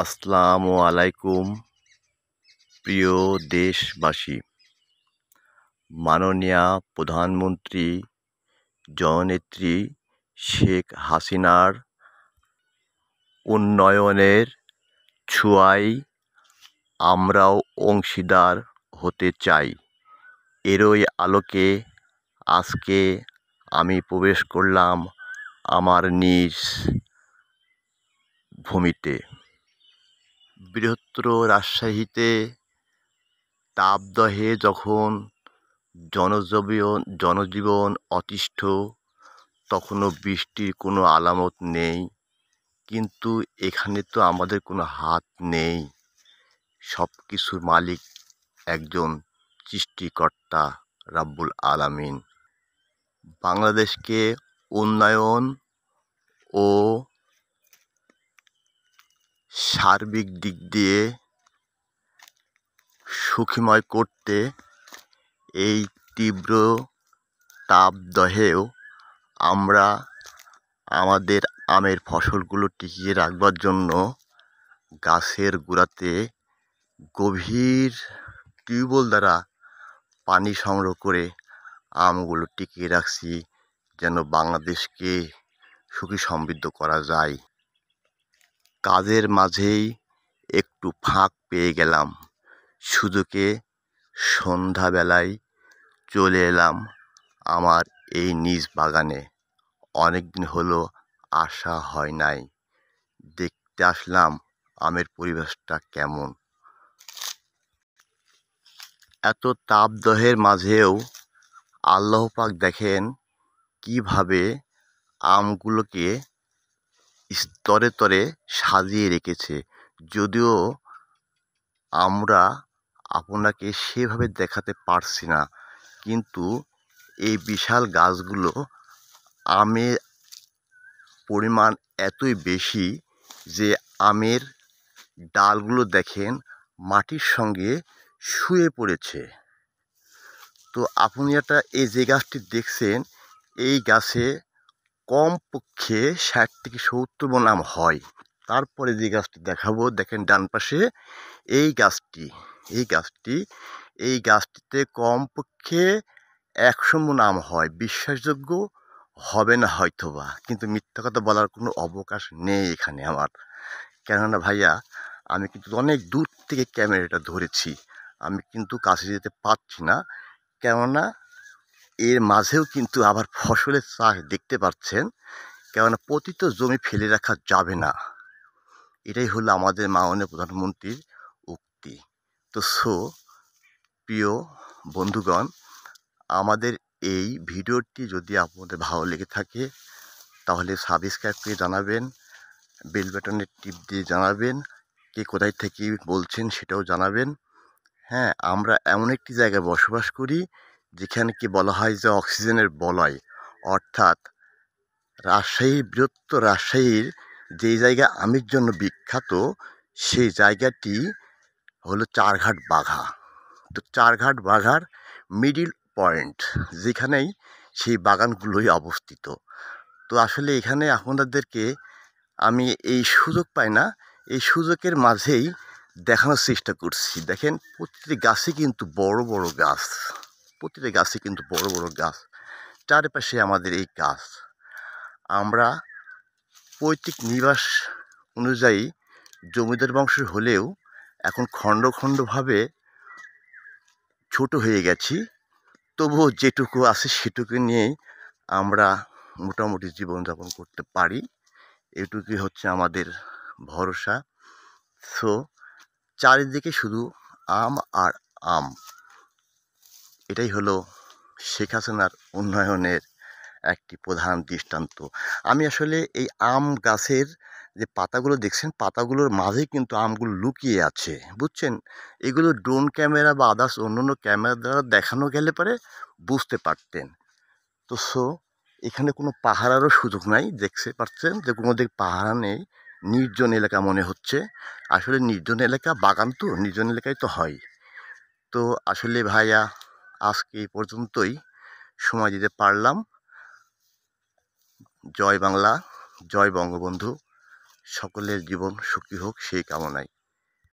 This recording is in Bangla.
আসসালামু আলাইকুম। প্রিয় দেশবাসী, মাননীয়া প্রধানমন্ত্রী জননেত্রী শেখ হাসিনার উন্নয়নের ছোঁয়ায় আমরাও অংশীদার হতে চাই। এরই আলোকে আজকে আমি প্রবেশ করলাম আমার নিজ ভূমিতে। বৃহত্তর রাজশাহীতে তাপদহে যখন জনজীবন অতিষ্ঠ, তখনও বৃষ্টির কোনো আলামত নেই। কিন্তু এখানে তো আমাদের কোনো হাত নেই, সব কিছুর মালিক একজন সৃষ্টিকর্তা রাব্বুল আলামিন। বাংলাদেশকে উন্নয়ন ও সার্বিক দিক দিয়ে সুখময় করতে এই তীব্র তাপদহেও আমরা আমাদের আমের ফসলগুলো টিকিয়ে রাখবার জন্য গাছের গোড়াতে গভীর টিউবওয়েল দ্বারা পানি সংগ্রহ করে আমগুলো টিকিয়ে রাখছি, যেন বাংলাদেশকে সুখী সমৃদ্ধ করা যায়। কাজের মাঝেই একটু ফাঁক পেয়ে গেলাম সুযোগে, সন্ধ্যাবেলায় চলে এলাম আমার এই নিজ বাগানে। অনেক দিন হলো আসা হয় নাই, দেখতে আসলাম আমের পরিবেশটা কেমন। এত তাপদহের মাঝেও আল্লাহ পাক দেখেন কিভাবে আমগুলোকে স্তরে স্তরে সাজিয়ে রেখেছে। যদিও আমরা আপনাকে সেভাবে দেখাতে পারছি না, কিন্তু এই বিশাল গাছগুলো আমের পরিমাণ এতই বেশি যে আমের ডালগুলো দেখেন মাটির সঙ্গে শুয়ে পড়েছে। তো আপনি এই যে গাছটি দেখছেন, এই গাছে কমপক্ষে 60 থেকে 70 মণ আম হয়। তারপরে যে গাছটি দেখাবো, দেখেন ডান পাশে এই গাছটিতে কমপক্ষে 100 মণ আম হয়। বিশ্বাসযোগ্য হবে না হয়তোবা, কিন্তু মিথ্যা কথা বলার কোনো অবকাশ নেই এখানে আমার। কেননা ভাইয়া, আমি কিন্তু অনেক দূর থেকে ক্যামেরাটা ধরেছি, আমি কিন্তু কাছে যেতে পারছি না। কেননা এর মাঝেও কিন্তু আবার ফসলের চাষ দেখতে পাচ্ছেন, কেননা পতিত জমি ফেলে রাখা যাবে না। এটাই হলো আমাদের মাননীয় প্রধানমন্ত্রীর উক্তি। তো প্রিয় বন্ধুগণ, আমাদের এই ভিডিওটি যদি আপনাদের ভালো লেগে থাকে তাহলে সাবস্ক্রাইব করে জানাবেন, বেল বাটনের টিপ দিয়ে জানাবেন, কে কোথায় থেকে বলছেন সেটাও জানাবেন। হ্যাঁ, আমরা এমন একটি জায়গায় বসবাস করি যেখানে কি বলা হয় যে অক্সিজেনের বলয়, অর্থাৎ বৃহত্তর রাজশাহীর যেই জায়গা আমের জন্য বিখ্যাত, সেই জায়গাটি হলো চারঘাট বাঘা। তো চারঘাট বাঘার মিডিল পয়েন্ট, যেখানেই সেই বাগানগুলোই অবস্থিত। তো আসলে এখানে আপনাদেরকে আমি এই সুযোগ পাই না, এই সুযোগের মাঝেই দেখানোর চেষ্টা করছি। দেখেন প্রতিটি গাছে কিন্তু বড় বড় গাছ, প্রতিটি গাছে কিন্তু বড় বড় গাছ, চারপাশে আমাদের এই গাছ। আমরা পৈতৃক নিবাস অনুযায়ী জমিদার বংশ হলেও এখন খণ্ড খণ্ডভাবে ছোট হয়ে গেছি, তবুও যেটুকু আছে সেটুকু নিয়েই আমরা মোটামুটি জীবনযাপন করতে পারি। এটুকুই হচ্ছে আমাদের ভরসা। চারিদিকে শুধু আম আর আম। এটাই হলো শেখ হাসিনার উন্নয়নের একটি প্রধান দৃষ্টান্ত। আমি আসলে এই আম গাছের যে পাতাগুলো দেখছেন, পাতাগুলোর মাঝে কিন্তু আমগুলো লুকিয়ে আছে, বুঝছেন। এগুলো ড্রোন ক্যামেরা বা আদার্স অন্য ক্যামেরা দ্বারা দেখানো গেলে পরে বুঝতে পারতেন। তো এখানে কোনো পাহারারও সুযোগ নাই, দেখতে পাচ্ছেন যে কোনো দিক পাহারা নেই, নির্জন এলাকা মনে হচ্ছে। আসলে নির্জন এলাকা, বাগান তো নির্জন এলাকায় তো হয়। তো আসলে ভাইয়া, আজকে এই পর্যন্তই সময় দিতে পারলাম। জয় বাংলা, জয় বঙ্গবন্ধু। সকলের জীবন সুখী হোক সেই কামনায়।